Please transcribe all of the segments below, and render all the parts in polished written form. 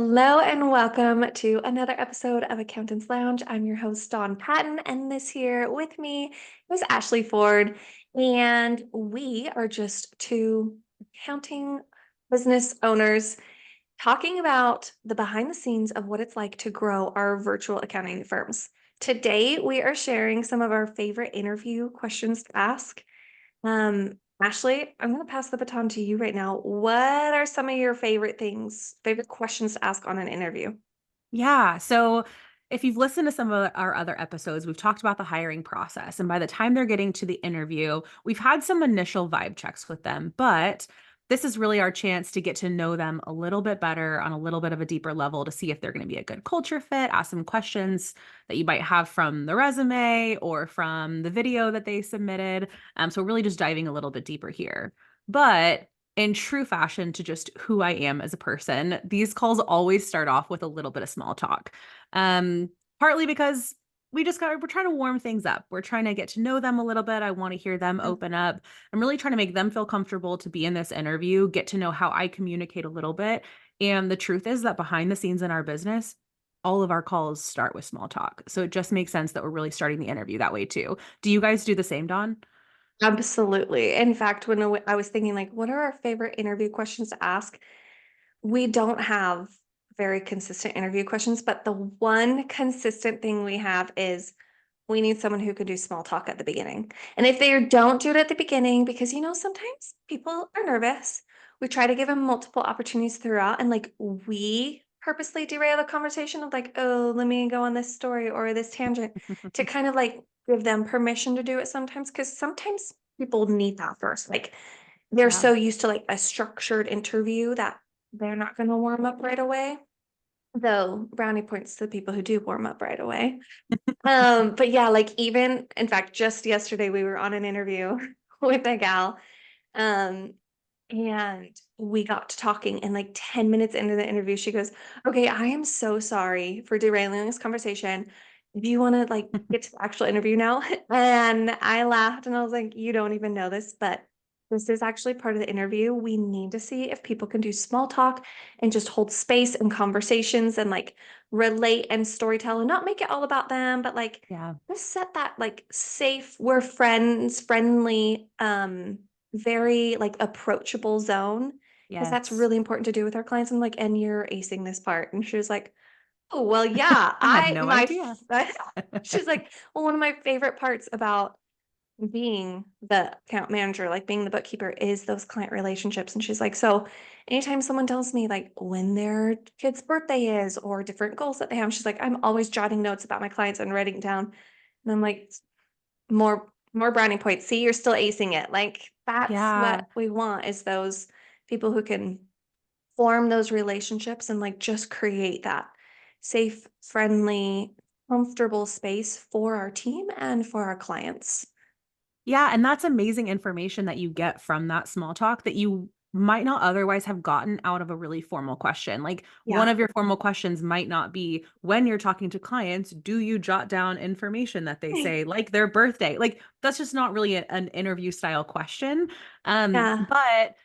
Hello and welcome to another episode of Accountant's Lounge. I'm your host, Dawn Patton, and this here with me is Ashley Ford. And we are just two accounting business owners talking about the behind the scenes of what it's like to grow our virtual accounting firms. Today, we are sharing some of our favorite interview questions to ask. Ashley, I'm going to pass the baton to you right now. What are some of your favorite questions to ask on an interview? Yeah. So if you've listened to some of our other episodes, we've talked about the hiring process. And by the time they're getting to the interview, we've had some initial vibe checks with them, but this is really our chance to get to know them a little bit better on a little bit of a deeper level to see if they're going to be a good culture fit, ask some questions that you might have from the resume or from the video that they submitted. So really just diving a little bit deeper here. But in true fashion to just who I am as a person, these calls always start off with a little bit of small talk. Um, Partly because we're trying to warm things up. We're trying to get to know them a little bit. I want to hear them open up. I'm really trying to make them feel comfortable to be in this interview, get to know how I communicate a little bit. And the truth is that behind the scenes in our business, all of our calls start with small talk. So it just makes sense that we're really starting the interview that way too. Do you guys do the same, Dawn? Absolutely. In fact, when I was thinking, like, what are our favorite interview questions to ask? We don't have very consistent interview questions, but the one consistent thing we have is we need someone who can do small talk at the beginning. And if they don't do it at the beginning, because sometimes people are nervous, we try to give them multiple opportunities throughout. And like we purposely derail the conversation of like, oh, let me go on this story or this tangent to kind of like give them permission to do it sometimes. Cause sometimes people need that first. Like they're Yeah. so used to like a structured interview that they're not going to warm up right away. Though brownie points to the people who do warm up right away. But yeah, like even in fact, just yesterday we were on an interview with a gal, um, and we got to talking, and like 10 minutes into the interview, she goes, "Okay, I am so sorry for derailing this conversation. Do you want to like get to the actual interview now?" And I laughed and I was like, "You don't even know this, but this is actually part of the interview. We need to see if people can do small talk and just hold space and conversations and like relate and storytell and not make it all about them, but like Yeah. just set that like safe, we're friends, friendly, very like approachable zone because that's Yes. really important to do with our clients. And like, and you're acing this part. And she was like, "Oh, well, yeah, I had no idea. she's like, well, one of my favorite parts about being the account manager, like being the bookkeeper, is those client relationships." And she's like, "So anytime someone tells me like when their kid's birthday is or different goals that they have," she's like, "I'm always jotting notes about my clients and writing it down." And I'm like, more brownie points. See, you're still acing it. Like that's Yeah. what we want is those people who can form those relationships and like just create that safe, friendly, comfortable space for our team and for our clients. Yeah, and that's amazing information that you get from that small talk that you might not otherwise have gotten out of a really formal question. Like one Yeah. of your formal questions might not be when you're talking to clients, do you jot down information that they say, like their birthday? Like that's just not really an interview style question. Yeah. But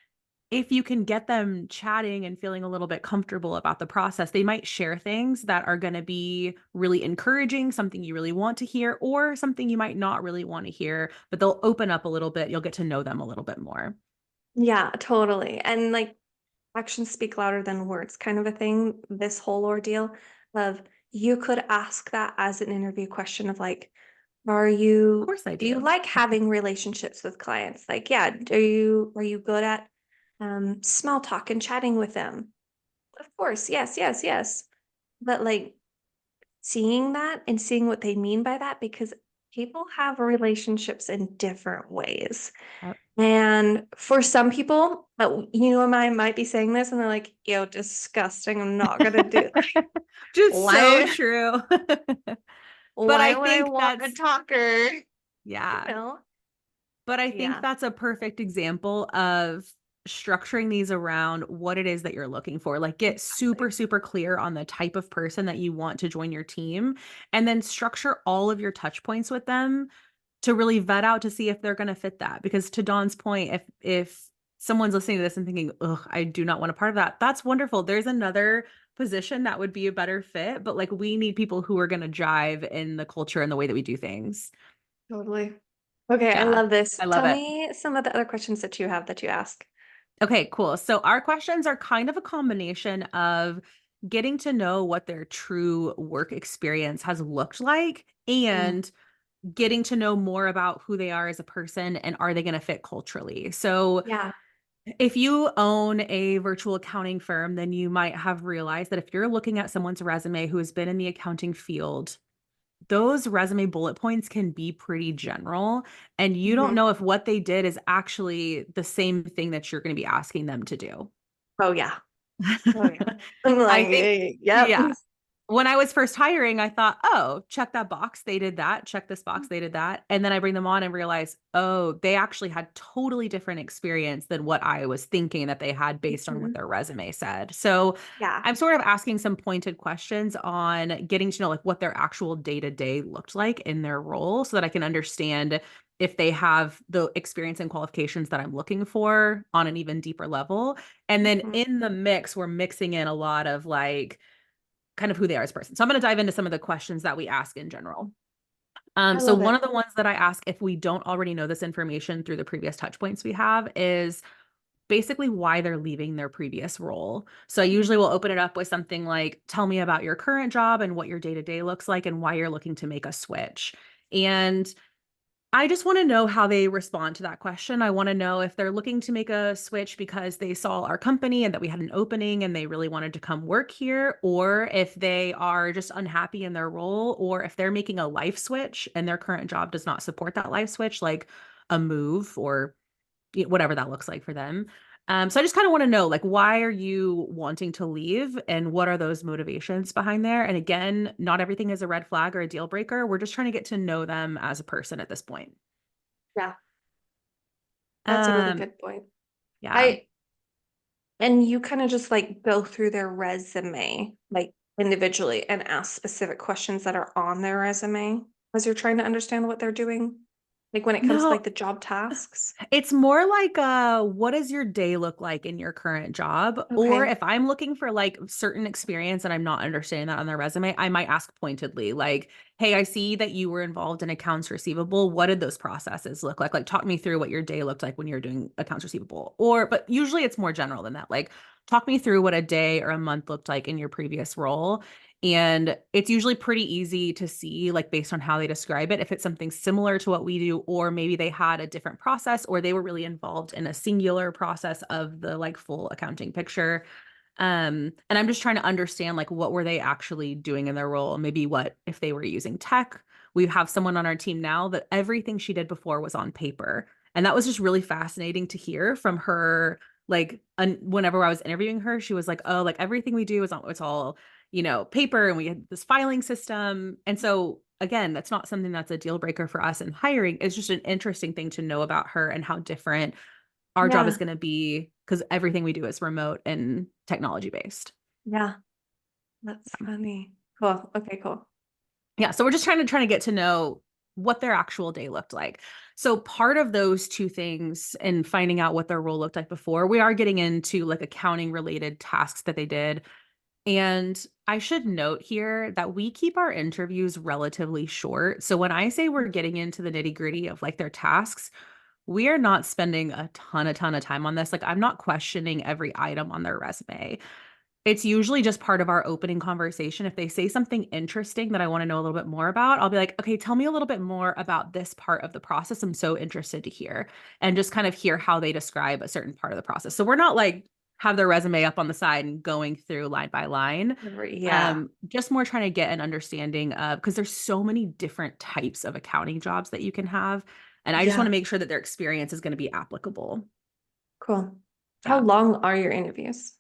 if you can get them chatting and feeling a little bit comfortable about the process, they might share things that are going to be really encouraging, something you really want to hear, or something you might not really want to hear, but they'll open up a little bit. You'll get to know them a little bit more. Yeah, totally. And like actions speak louder than words kind of a thing, this whole ordeal of you could ask that as an interview question of like, Of course I do you do. like having relationships with clients? Like, yeah, are you good at small talk and chatting with them? Of course, yes, yes, yes. But like seeing that and seeing what they mean by that, because people have relationships in different ways. Yep. And for some people, I might be saying this and they're like, "Yo, disgusting. I'm not gonna do it." Just so Why true. But why I would I think want a that's, talker? You yeah. know? But I think Yeah. that's a perfect example of structuring these around what it is that you're looking for. Like get super, Exactly. super clear on the type of person that you want to join your team, and then structure all of your touch points with them to really vet out to see if they're going to fit that. Because to Dawn's point, if someone's listening to this and thinking, "Ugh, I do not want a part of that," that's wonderful. There's another position that would be a better fit, but like we need people who are going to jive in the culture and the way that we do things. Totally. Okay, I Yeah, love this. I love Tell it. me some of the other questions that you have that you ask. Okay, cool. So our questions are kind of a combination of getting to know what their true work experience has looked like Mm, and getting to know more about who they are as a person and are they going to fit culturally. So yeah. if you own a virtual accounting firm, then you might have realized that if you're looking at someone's resume who has been in the accounting field, those resume bullet points can be pretty general, and you don't Mhm. know if what they did is actually the same thing that you're going to be asking them to do. Oh yeah. Oh yeah. I'm I like, think, yep. yeah. When I was first hiring, I thought, oh, check that box. They did that. Check this box. They did that. And then I bring them on and realize, oh, they actually had totally different experience than what I was thinking that they had based on what Mhm. their resume said. So Yeah. I'm sort of asking some pointed questions on getting to know like what their actual day to day looked like in their role so that I can understand if they have the experience and qualifications that I'm looking for on an even deeper level. And then Mhm. in the mix, we're mixing in a lot of like kind of who they are as a person. So I'm going to dive into some of the questions that we ask in general. I So love one it. of the ones that I ask if we don't already know this information through the previous touch points we have is basically why they're leaving their previous role. So I usually will open it up with something like, tell me about your current job and what your day to day looks like and why you're looking to make a switch. And I just want to know how they respond to that question. I want to know if they're looking to make a switch because they saw our company and that we had an opening and they really wanted to come work here, or if they are just unhappy in their role, or if they're making a life switch and their current job does not support that life switch, like a move or whatever that looks like for them. So I just kind of want to know, like, why are you wanting to leave and what are those motivations behind there? And again, not everything is a red flag or a deal breaker. We're just trying to get to know them as a person at this point. Yeah. That's a really Um, good point. yeah. I And you kind of just like go through their resume, like individually, and ask specific questions that are on their resume as you're trying to understand what they're doing. Like when it comes to like No, the job tasks. it's more like what does your day look like in your current job? Or Okay. if I'm looking for like certain experience and I'm not understanding that on their resume, I might ask pointedly, like, hey, I see that you were involved in accounts receivable. What did those processes look like? Like, talk me through what your day looked like when you were doing accounts receivable. Or, but usually it's more general than that. Like, talk me through what a day or a month looked like in your previous role. And it's usually pretty easy to see, like, based on how they describe it, if it's something similar to what we do, or maybe they had a different process, or they were really involved in a singular process of the like full accounting picture. And I'm just trying to understand, like, what were they actually doing in their role? Maybe what if they were using tech? We have someone on our team now that everything she did before was on paper. And that was just really fascinating to hear from her. Like, whenever I was interviewing her, she was like, oh, like everything we do is on, it's all paper and we had this filing system. And so again, that's not something that's a deal breaker for us in hiring. It's just an interesting thing to know about her and how different our job is Yeah. going to be because everything we do is remote and technology based. Yeah. That's funny. Cool. Okay, cool. Yeah. So we're just trying to get to know what their actual day looked like. So part of those two things and finding out what their role looked like before, we are getting into like accounting related tasks that they did. And I should note here that we keep our interviews relatively short. So when I say we're getting into the nitty gritty of like their tasks, we are not spending a ton of time on this. Like, I'm not questioning every item on their resume. It's usually just part of our opening conversation. If they say something interesting that I want to know a little bit more about, I'll be like, okay, tell me a little bit more about this part of the process. I'm so interested to hear and just kind of hear how they describe a certain part of the process. So we're not like have their resume up on the side and going through line by line. Yeah. Just more trying to get an understanding of because there's so many different types of accounting jobs that you can have. And I just want Yeah. to make sure that their experience is going to be applicable. Cool. How Yeah. long are your interviews?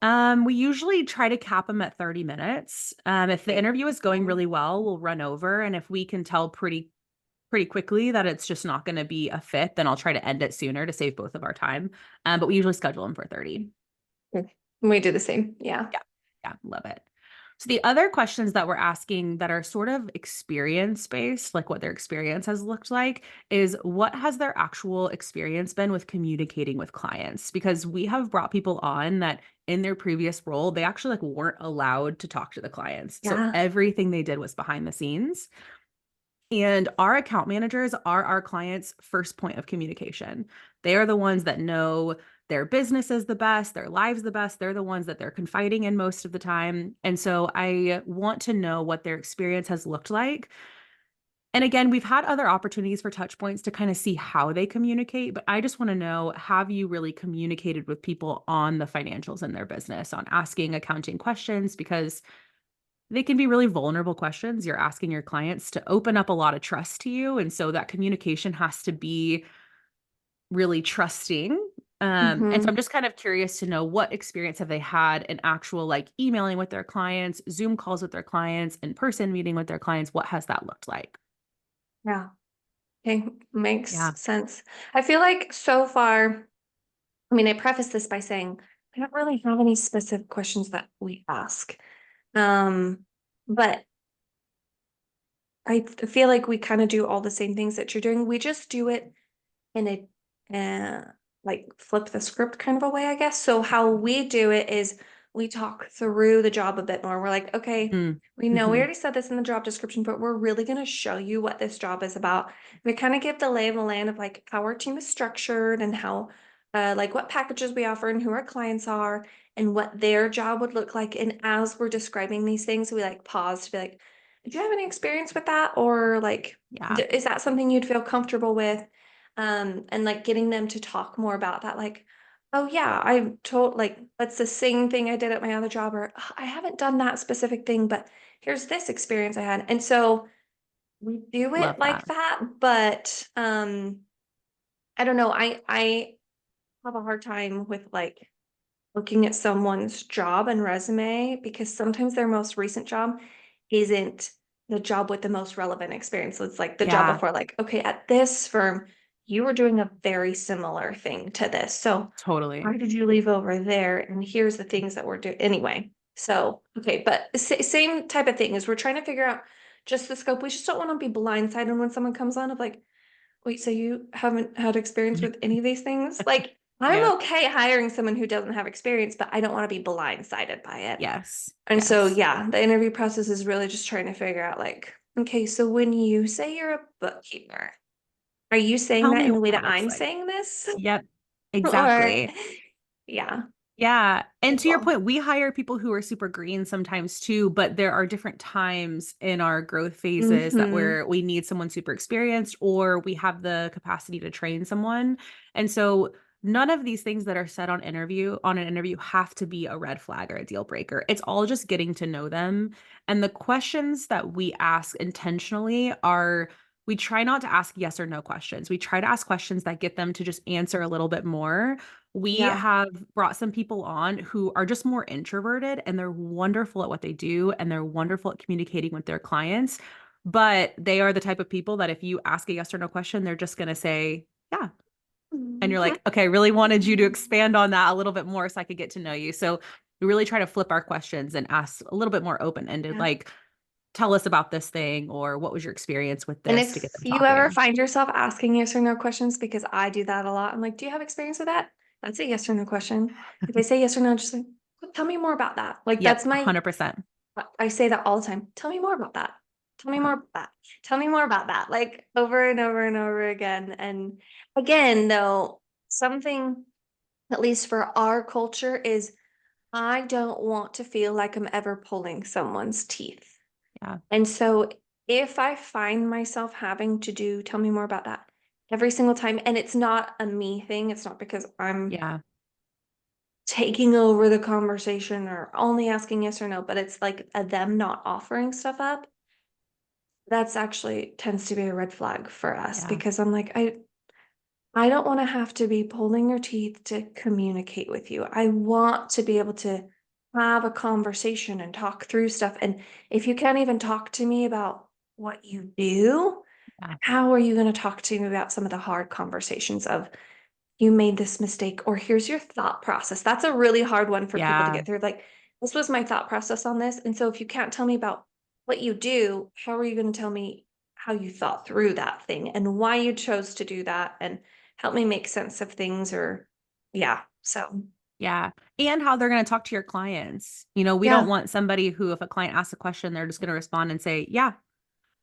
We usually try to cap them at 30 minutes. If the Okay. interview is going really well, we'll run over. And if we can tell pretty quickly that it's just not going to be a fit, then I'll try to end it sooner to save both of our time. But we usually schedule them for 30. Okay. We do the same. Yeah. Yeah. Yeah. Love it. So the other questions that we're asking that are sort of experience based, like what their experience has looked like, is what has their actual experience been with communicating with clients? Because we have brought people on that in their previous role, they actually like weren't allowed to talk to the clients. So Yeah. everything they did was behind the scenes. And our account managers are our clients' first point of communication. They are the ones that know their business is the best, their lives the best. They're the ones that they're confiding in most of the time. And so I want to know what their experience has looked like. And again, we've had other opportunities for touch points to kind of see how they communicate, but I just want to know, have you really communicated with people on the financials in their business, on asking accounting questions? Because they can be really vulnerable questions. You're asking your clients to open up a lot of trust to you. And so that communication has to be really trusting. And so I'm Hmm. just kind of curious to know, what experience have they had in actual like emailing with their clients, Zoom calls with their clients, in-person meeting with their clients? What has that looked like? Yeah. Okay. Makes Yeah. sense. I feel like so far, I mean, I preface this by saying I don't really have any specific questions that we ask. Um, but feel like we kind of do all the same things that you're doing. We just do it in a like flip the script kind of a way, I guess. So how we do it is we talk through the job a bit more. We're like, okay, Mm. we know we Hmm. already said this in the job description, but we're really going to show you what this job is about. We kind of give the lay of the land of like how our team is structured and how like what packages we offer and who our clients are and what their job would look like. And as we're describing these things, we like pause to be like, do you have any experience with that? Or like, Yeah. is that something you'd feel comfortable with? And like getting them to talk more about that, like, oh yeah, I told like that's the same thing I did at my other job, or "Ugh, I haven't done that specific thing, but here's this experience I had." And so we do it Love like that. that, but I don't know, I have a hard time with like looking at someone's job and resume because sometimes their most recent job isn't the job with the most relevant experience. So it's like the job Yeah, before, like, okay, at this firm, you were doing a very similar thing to this. So totally. why did you leave over there? And here's the things that we're doing anyway. So, okay, but same type of thing is we're trying to figure out just the scope. We just don't want to be blindsided when someone comes on of like, wait, so you haven't had experience with any of these things? Like, Yeah. I'm okay hiring someone who doesn't have experience, but I don't want to be blindsided by it. Yes. And so, Yes. yeah, the interview process is really just trying to figure out, like, okay, so when you say you're a bookkeeper, are you saying Tell that me in what the way that that looks I'm like. saying this? Yep. Or, Exactly. yeah, Yeah. And to your cool. point, we hire people who are super green sometimes too, but there are different times in our growth phases that Mm-hmm. where we need someone super experienced or we have the capacity to train someone. And so none of these things that are said on an interview have to be a red flag or a deal breaker. It's all just getting to know them. And the questions that we ask intentionally are, we try not to ask yes or no questions. We try to ask questions that get them to just answer a little bit more. We Yeah. have brought some people on who are just more introverted and they're wonderful at what they do and they're wonderful at communicating with their clients. But they are the type of people that if you ask a yes or no question, they're just going to say, yeah. And you're Mhm. like, okay, I really wanted you to expand on that a little bit more so I could get to know you. So we really try to flip our questions and ask a little bit more open ended, Yeah. like, tell us about this thing or what was your experience with And this, to if get them you ever talking. find yourself asking yes or no questions, because I do that a lot, I'm like, do you have experience with that? That's a yes or no question. If they say yes or no, just like, "Well, tell me more about that." Like Yep, that's my, 100%. I say that all the time. Tell me more about that. Tell me Yeah. more about that. Tell me more about that. Like over and over and over again. And again, though, something, at least for our culture, is I don't want to feel like I'm ever pulling someone's teeth. Yeah. And so if I find myself having to do, tell me more about that every single time, and it's not a me thing, it's not because I'm Yeah. taking over the conversation or only asking yes or no, but it's like a them not offering stuff up. That's actually tends to be a red flag for us Yeah. because I'm like, I don't want to have to be pulling your teeth to communicate with you. I want to be able to have a conversation and talk through stuff. And if you can't even talk to me about what you do, Yeah. how are you going to talk to me about some of the hard conversations of you made this mistake or here's your thought process? That's a really hard one for people to Yeah. get through. Like, this was my thought process on this. And so if you can't tell me about what you do, how are you going to tell me how you thought through that thing and why you chose to do that and help me make sense of things or yeah. So Yeah. And how they're going to talk to your clients. You know, we don't Yeah. want somebody who, if a client asks a question, they're just going to respond and say, yeah,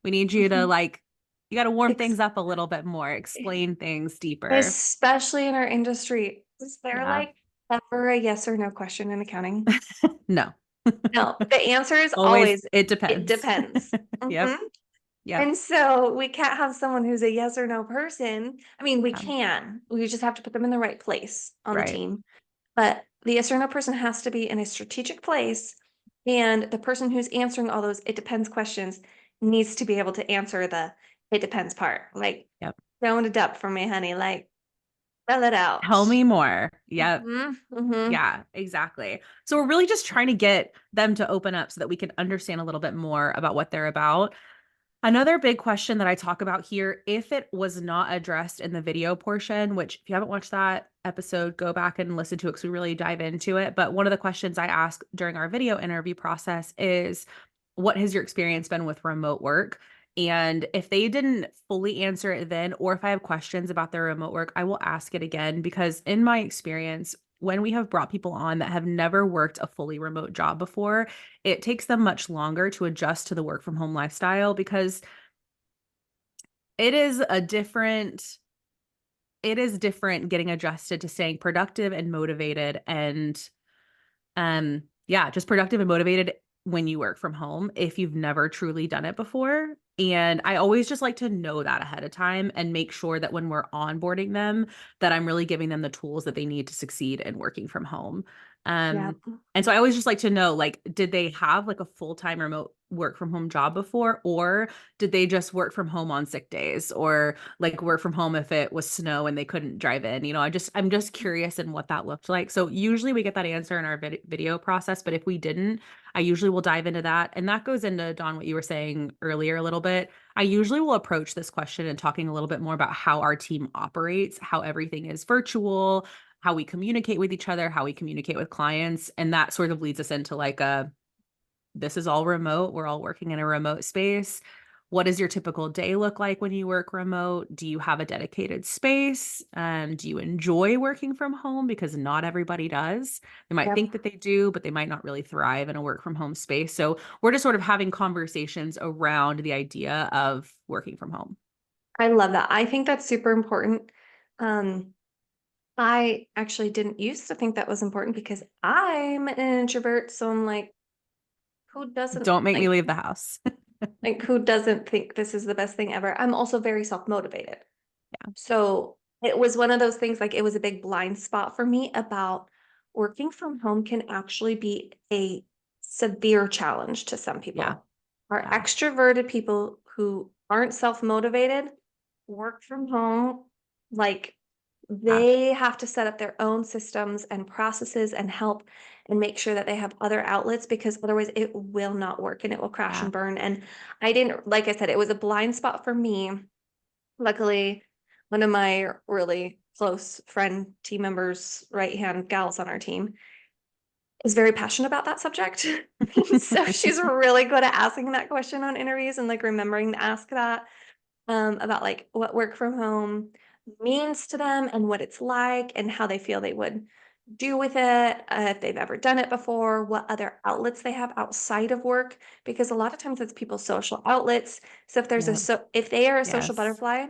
we need you to Mhm. like, you got to warm Ex- things up a little bit more, explain things deeper. Especially in our industry. Is there Yeah. like ever a yes or no question in accounting? No. No, the answer is Always, always it it depends. depends. Yep. Mhm. Yep. And so we can't have someone who's a yes or no person. I mean, we Yeah. can. We just have to put them in the right place on the Right. team. But the yes or no person has to be in a strategic place. And the person who's answering all those it depends questions needs to be able to answer the it depends part. Like, Yep. throw it up for me, honey. Like, spell it out. Tell me more. Yep. Hmm. Yeah, exactly. So we're really just trying to get them to open up so that we can understand a little bit more about what they're about. Another big question that I talk about here, if it was not addressed in the video portion, which if you haven't watched that episode, go back and listen to it because we really dive into it. But one of the questions I ask during our video interview process is, what has your experience been with remote work? And if they didn't fully answer it then, or if I have questions about their remote work, I will ask it again because in my experience, when we have brought people on that have never worked a fully remote job before, it takes them much longer to adjust to the work from home lifestyle because it is a different it is different getting adjusted to staying productive and motivated and yeah, just productive and motivated when you work from home if you've never truly done it before. And I always just like to know that ahead of time and make sure that when we're onboarding them, that I'm really giving them the tools that they need to succeed in working from home. Yeah. And so I always just like to know, like, did they have like a full-time remote work from home job before, or did they just work from home on sick days, or like work from home if it was snow and they couldn't drive in? You know, I'm just curious in what that looked like. So usually we get that answer in our video process, but if we didn't, I usually will dive into that. And that goes into, Don, what you were saying earlier a little bit. I usually will approach this question and talking a little bit more about how our team operates, how everything is virtual, how we communicate with each other, how we communicate with clients. And that sort of leads us into like this is all remote. We're all working in a remote space. What does your typical day look like when you work remote? Do you have a dedicated space? Do you enjoy working from home? Because not everybody does. They might Yep. think that they do, but they might not really thrive in a work from home space. So we're just sort of having conversations around the idea of working from home. I love that. I think that's super important. Um, I actually didn't used to think that was important because I'm an introvert. So I'm like, who doesn't Don't make me leave the house. who doesn't think this is the best thing ever? I'm also very self-motivated. Yeah. So it was one of those things, like it was a big blind spot for me about working from home can actually be a severe challenge to some Yeah. people. Our Yeah. extroverted people who aren't self-motivated work from home, like Yeah. they have to set up their own systems and processes and help and make sure that they have other outlets because otherwise it will not work and it will crash Yeah. and burn. And I didn't, like I said, it was a blind spot for me. Luckily, one of my really close friend team members, right hand gals on our team, is very passionate about that subject. So she's really good at asking that question on interviews and like remembering to ask that about like what work from home means to them and what it's like and how they feel they would do with it, if they've ever done it before, what other outlets they have outside of work, because a lot of times it's people's social outlets. So if there's Yeah. if they are a social Yes. butterfly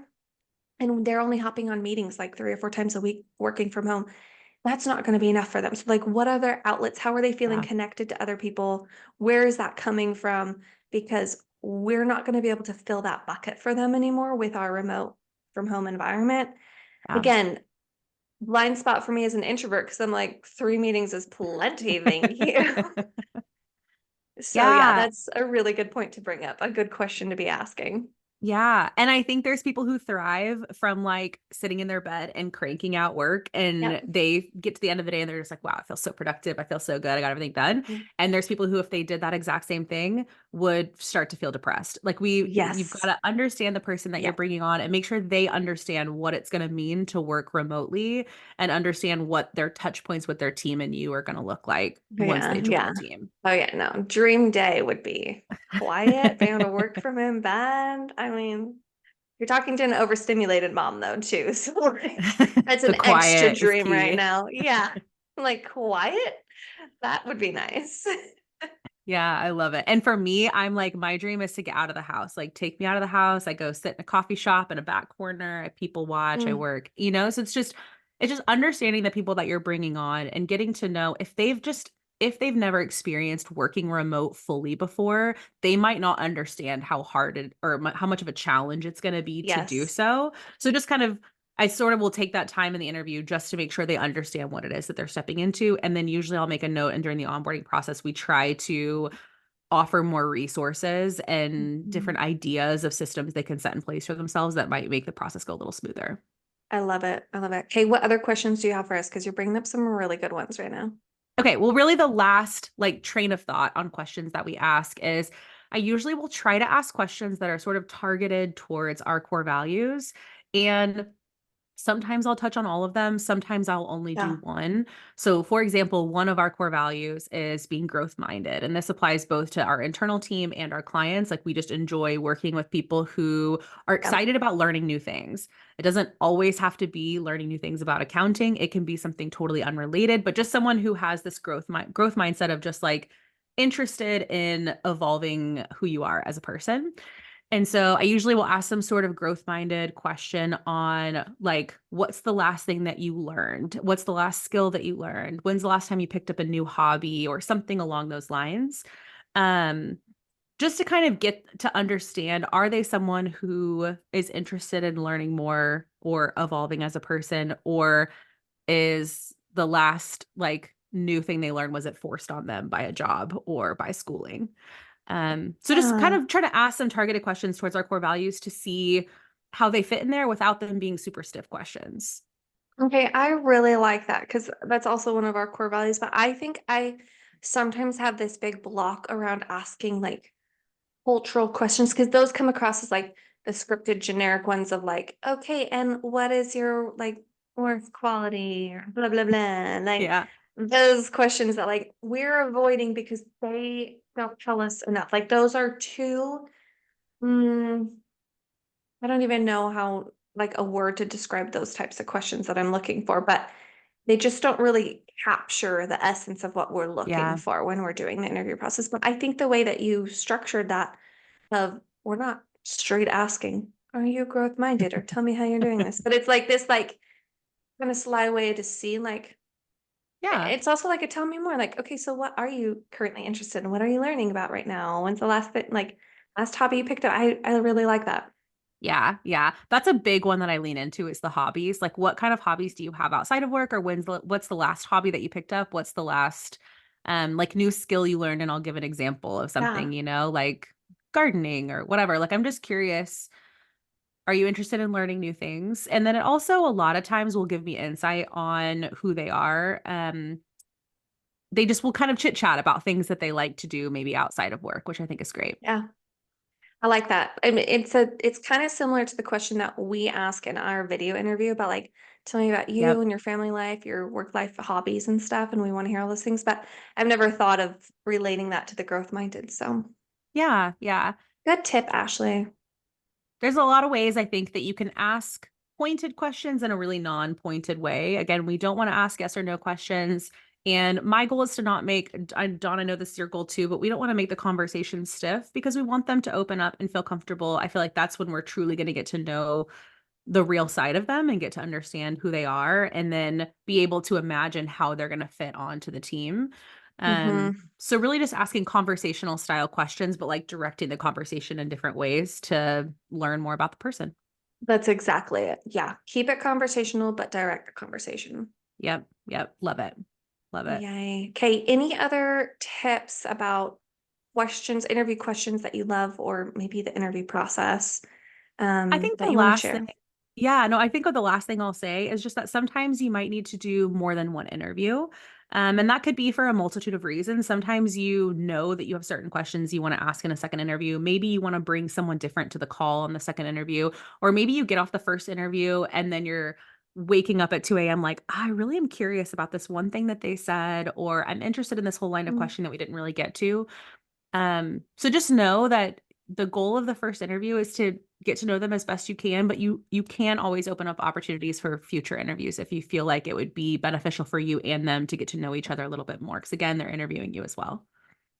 and they're only hopping on meetings like 3 or 4 times a week working from home, that's not gonna be enough for them. So, like, what other outlets? How are they feeling Yeah. connected to other people? Where is that coming from? Because we're not gonna be able to fill that bucket for them anymore with our remote from home environment. Yeah. Again, blind spot for me as an introvert because 'cause I'm like, 3 meetings is plenty, thank you. So, yeah, Yeah. that's a really good point to bring up, a good question to be asking. Yeah. And I think there's people who thrive from like sitting in their bed and cranking out work and Yep. they get to the end of the day and they're just like, wow, I feel so productive. I feel so good. I got everything done. Mhm. And there's people who, if they did that exact same thing, would start to feel depressed. Like you've got Yes. to understand the person that you're Yep. bringing on and make sure they understand what it's going to mean to work remotely and understand what their touch points with their team and you are going to look like once Yeah, they join the yeah. team. Oh, yeah, no, dream day would be quiet, being able to work from in bed. I mean, you're talking to an overstimulated mom though too, so, like, that's The an extra quiet is dream right key. now. Yeah. Like quiet? That would be nice. Yeah, I love it. And for me, I'm like, my dream is to get out of the house. Like, take me out of the house. I go sit in a coffee shop in a back corner. I people watch. I Mm, work. So it's just understanding the people that you're bringing on and getting to know if they've never experienced working remote fully before, they might not understand how hard it or how much of a challenge it's going to be to do yes. so. So just kind of I sort of will take that time in the interview just to make sure they understand what it is that they're stepping into. And then usually I'll make a note. And during the onboarding process, we try to offer more resources and Mhm. different ideas of systems they can set in place for themselves that might make the process go a little smoother. I love it. I love it. Okay, what other questions do you have for us? Because you're bringing up some really good ones right now. Okay, well, really the last like train of thought on questions that we ask is I usually will try to ask questions that are sort of targeted towards our core values. And sometimes I'll touch on all of them. Sometimes I'll only do Yeah. one. So, for example, one of our core values is being growth minded. And this applies both to our internal team and our clients. Like, we just enjoy working with people who are Yeah. excited about learning new things. It doesn't always have to be learning new things about accounting, it can be something totally unrelated, but just someone who has this growth mindset of just like interested in evolving who you are as a person. And so I usually will ask some sort of growth minded question on like, what's the last thing that you learned? What's the last skill that you learned? When's the last time you picked up a new hobby or something along those lines? Um, just to kind of get to understand, are they someone who is interested in learning more or evolving as a person? Or is the last like new thing they learned, was it forced on them by a job or by schooling? So just kind Yeah. of try to ask some targeted questions towards our core values to see how they fit in there without them being super stiff questions. Okay, I really like that because that's also one of our core values. But I think I sometimes have this big block around asking like cultural questions because those come across as like the scripted generic ones of like, okay, and what is your like worth quality or blah blah blah. Like Yeah. those questions that like we're avoiding because they don't tell us enough. Like those are too mm, I don't even know how like a word to describe those types of questions that I'm looking for, but they just don't really capture the essence of what we're looking Yeah. for when we're doing the interview process. But I think the way that you structured that of we're not straight asking, are you growth minded or tell me how you're doing this? But it's like this like kind of sly way to see like Yeah. it's also like a tell me more like okay so what are you currently interested in what are you learning about right now when's the last thing like last hobby you picked up I really like that. Yeah. Yeah. That's a big one that I lean into is the hobbies. Like what kind of hobbies do you have outside of work or what's the last hobby that you picked up? What's the last like new skill you learned? And I'll give an example of Yeah. something, like gardening or whatever. Like I'm just curious. Are you interested in learning new things? And then it also a lot of times will give me insight on who they are. They just will kind of chit chat about things that they like to do, maybe outside of work, which I think is great. Yeah, I like that. I mean, it's kind of similar to the question that we ask in our video interview about like, tell me about you Yep. and your family life, your work life, hobbies and stuff. And we want to hear all those things, but I've never thought of relating that to the growth minded. So Yeah. Yeah. good tip, Ashley. There's a lot of ways I think that you can ask pointed questions in a really non-pointed way. Again, we don't want to ask yes or no questions. And my goal is to not make, Dawn, I know this is your goal too, but we don't want to make the conversation stiff because we want them to open up and feel comfortable. I feel like that's when we're truly going to get to know the real side of them and get to understand who they are and then be able to imagine how they're going to fit onto the team. Hmm. So really just asking conversational style questions, but like directing the conversation in different ways to learn more about the person. That's exactly it. Yeah. Keep it conversational, but direct the conversation. Yep. Yep. Love it. Love it. Yay. Okay. Any other tips about questions, interview questions that you love, or maybe the interview process I think that the you want to last thing, share? yeah, no, I think the last thing I'll say is just that sometimes you might need to do more than one interview. And that could be for a multitude of reasons. Sometimes you know that you have certain questions you want to ask in a second interview. Maybe you want to bring someone different to the call on the second interview, or maybe you get off the first interview and then you're waking up at 2 a.m. like, I really am curious about this one thing that they said, or I'm interested in this whole line of Mm, question that we didn't really get to. So just know that the goal of the first interview is to get to know them as best you can, but you can always open up opportunities for future interviews if you feel like it would be beneficial for you and them to get to know each other a little bit more. Because again, they're interviewing you as well.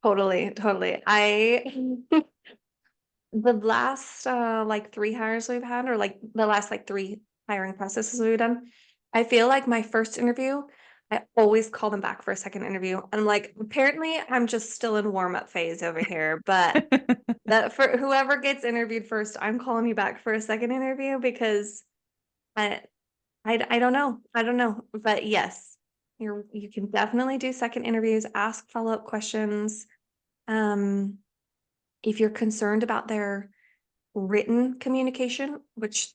Totally, totally. The last like 3 hires we've had, or like the last like 3 hiring processes we've done, I feel like my first interview, I always call them back for a second interview. I'm like, apparently I'm just still in warm-up phase over here, but that for whoever gets interviewed first, I'm calling you back for a second interview because I I don't know. I don't know. But yes, you can definitely do second interviews, ask follow-up questions. Um, if you're concerned about their written communication, which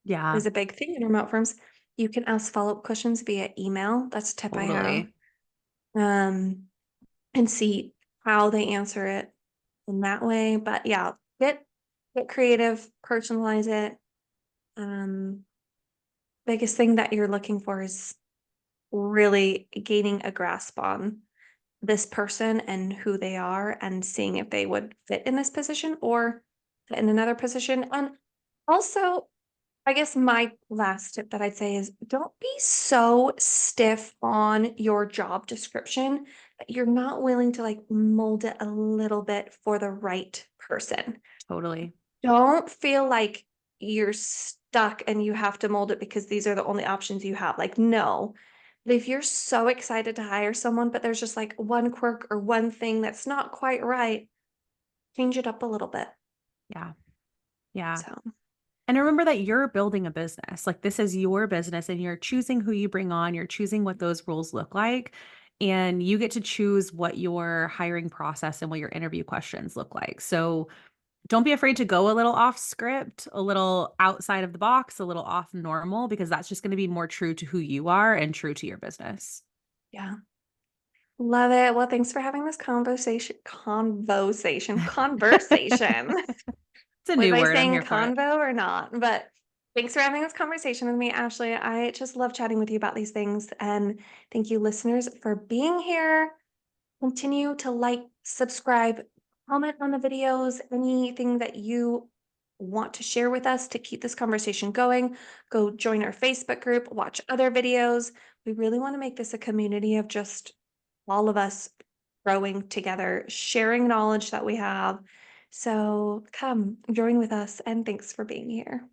Yeah, is a big thing in remote firms, you can ask follow-up questions via email. That's a tip I have. totally. Um, and see how they answer it in that way. But yeah, get creative, personalize it. Um, biggest thing that you're looking for is really gaining a grasp on this person and who they are and seeing if they would fit in this position or fit in another position. And also, I guess my last tip that I'd say is don't be so stiff on your job description that you're not willing to like mold it a little bit for the right person. Totally. Don't feel like you're stuck and you have to mold it because these are the only options you have. Like, no. But if you're so excited to hire someone, but there's just like one quirk or one thing that's not quite right, change it up a little bit. Yeah. Yeah. So, And remember that you're building a business. Like this is your business and you're choosing who you bring on, you're choosing what those roles look like, and you get to choose what your hiring process and what your interview questions look like. So don't be afraid to go a little off script, a little outside of the box, a little off normal, because that's just going to be more true to who you are and true to your business. yeah. Love it. Well, thanks for having this conversation. It's a Was new I word. I'm saying here for it. convo or not? But thanks for having this conversation with me, Ashley. I just love chatting with you about these things. And thank you, listeners, for being here. Continue to like, subscribe, comment on the videos, anything that you want to share with us to keep this conversation going. Go join our Facebook group, watch other videos. We really want to make this a community of just all of us growing together, sharing knowledge that we have. So come join with us and thanks for being here.